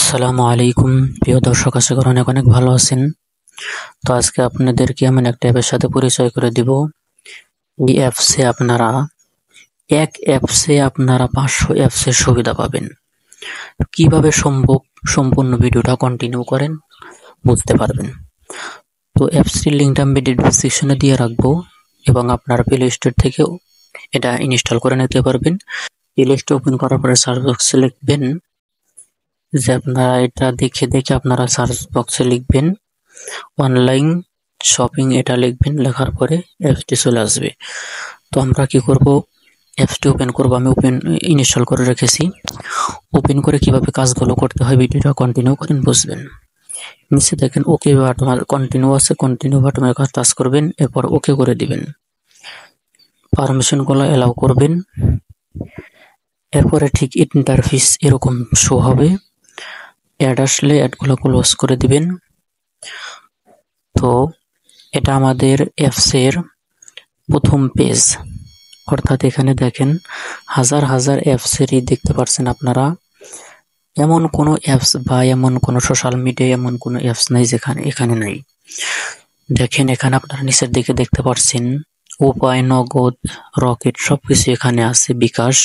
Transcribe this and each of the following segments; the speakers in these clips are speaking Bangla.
আসসালামু আলাইকুম প্রিয় দর্শক, আশা করি অনেক অনেক ভালো আছেন। তো আজকে আপনাদেরকে আমি একটা অ্যাপের সাথে পরিচয় করে দিব। এই অ্যাপসে আপনারা 500 অ্যাপসের সুবিধা পাবেন। কিভাবে সম্ভব, সম্পূর্ণ ভিডিওটা কন্টিনিউ করেন, বুঝতে পারবেন। তো অ্যাপসটির লিঙ্কটা আমি ডেসক্রিপশনে দিয়ে রাখবো এবং আপনারা প্লে স্টোর থেকেও এটা ইনস্টল করে নিতে পারবেন। প্লে স্টোর ওপেন করার পরে সার্চ বক্সে লিখবেন যে আপনারা এটা দেখে আপনারা সার্চ বক্সে লিখবেন অনলাইন শপিং, এটা লিখবেন। লেখার পরে অ্যাপসটি চলে আসবে। তো আমরা কি করব, অ্যাপসটি ওপেন করব। আমি ইনস্টল করে রেখেছি। ওপেন করে কিভাবে কাজগুলো করতে হয় ভিডিওটা কন্টিনিউ করেন, বুঝবেন। নিচে দেখেন ওকে বাটন কন্টিনিউ আছে, কন্টিনিউ বাটনে টাচ করবেন, এরপর ওকে করে দিবেন। পারমিশনগুলো অ্যালাউ করবেন। এরপরে ঠিক ইন্টারফেস এরকম শো হবে। অ্যাড আসলে অ্যাডগুলো ক্লোজ করে দিবেন। তো এটা আমাদের অ্যাপসের প্রথম পেজ, অর্থাৎ এখানে দেখেন হাজার হাজার অ্যাপসেরই দেখতে পাচ্ছেন আপনারা। এমন কোনো অ্যাপস বা এমন কোনো সোশ্যাল মিডিয়া এমন কোনো অ্যাপস নাই যেখানে এখানে নাই। দেখেন এখানে আপনারা নিচের দিকে দেখতে পাচ্ছেন উপায়, নগদ, রকেট সবকিছু এখানে আছে, বিকাশ।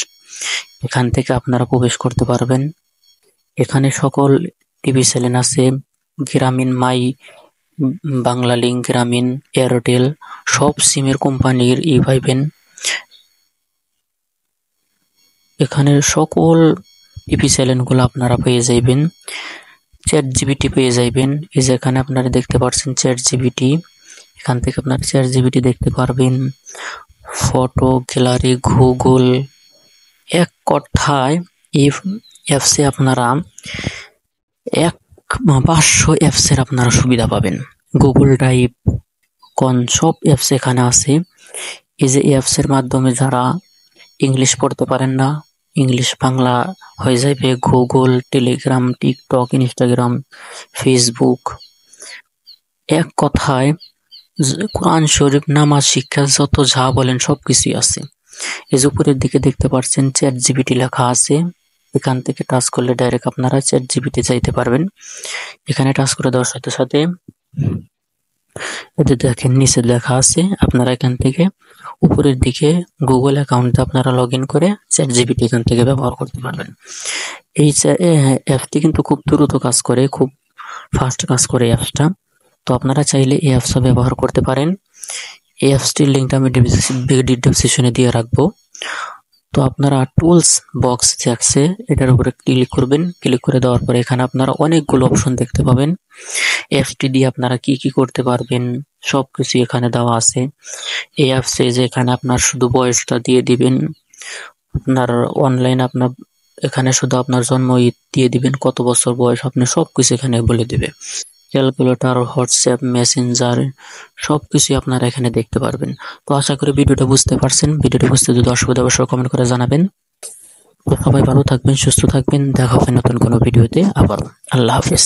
এখান থেকে আপনারা প্রবেশ করতে পারবেন। এখানে সকল টিভি চ্যানেল আছে, গ্রামীণ, মাই বাংলা লিঙ্ক, গ্রামীণ, এয়ারটেল, সব সিমের কোম্পানির পাইবেন। এখানে সকল টিভি চ্যানেলগুলো আপনারা পেয়ে যাইবেন। চ্যাট জিপিটি পেয়ে যাইবেন। এই যে এখানে আপনারা দেখতে পাচ্ছেন চ্যাট জিপিটি, এখান থেকে আপনারা চ্যাট জিপিটি দেখতে পারবেন। ফটো গ্যালারি, গুগল, এক কথায় এই অ্যাপসে আপনারা 500 অ্যাপসের আপনারা সুবিধা পাবেন। গুগল ড্রাইভ, সব অ্যাপস এখানে আছে। এই যে অ্যাপসের মাধ্যমে যারা ইংলিশ পড়তে পারেন না, ইংলিশ বাংলা হয়ে যাবে। Google, Telegram, TikTok, Instagram, Facebook, এক কথায় কোরআন শরীফ, নামাজ, শিক্ষা, যত যা বলেন সবকিছুই আছে। এই যে উপরের দিকে দেখতে পাচ্ছেন চ্যাট জিপিটি লেখা আছে। এখান থেকে টাচ করলে ডাইরেক্ট আপনারা চ্যাট জিপিটি যাইতে পারবেন। এখানে টাচ করে দেওয়ার সাথে সাথে এতে দেখেন নিচে লেখা আছে, আপনারা এখান থেকে উপরের দিকে গুগল অ্যাকাউন্টে আপনারা লগ ইন করে চ্যাট জিপিটি এখান থেকে ব্যবহার করতে পারবেন। এই অ্যাপটি কিন্তু খুব দ্রুত কাজ করে, খুব ফাস্ট কাজ করে অ্যাপসটা। তো আপনারা চাইলে এই অ্যাপসটা ব্যবহার করতে পারেন। এই অ্যাপসটির লিঙ্কটা আমি ডেসক্রিপশনে দিয়ে রাখবো। তো আপনারা টুলস বক্স যে আছে এটার উপরে ক্লিক করবেন। ক্লিক করে দেওয়ার পরে এখানে আপনারা অনেকগুলো অপশন দেখতে পাবেন। অ্যাপসটি দিয়ে আপনারা কি কি করতে পারবেন সবকিছু এখানে দেওয়া আছে। এই অ্যাপসে যে এখানে আপনার শুধু বয়সটা দিয়ে দিবেন, আপনার অনলাইন আপনার এখানে শুধু আপনার জন্ম দিয়ে দিবেন, কত বছর বয়স আপনি সবকিছু এখানে বলে দিবে। ক্যালকুলেটর, হোয়াটসঅ্যাপ, মেসেঞ্জার সবকিছু আপনারা এখানে দেখতে পারবেন। তো আশা করি ভিডিওটা বুঝতে পারছেন। ভিডিওটা বুঝতে যদি অসুবিধা অবশ্যই কমেন্ট করে জানাবেন। তো সবাই ভালো থাকবেন, সুস্থ থাকবেন। দেখা হবে নতুন কোনো ভিডিওতে আবারও। আল্লাহ হাফেজ।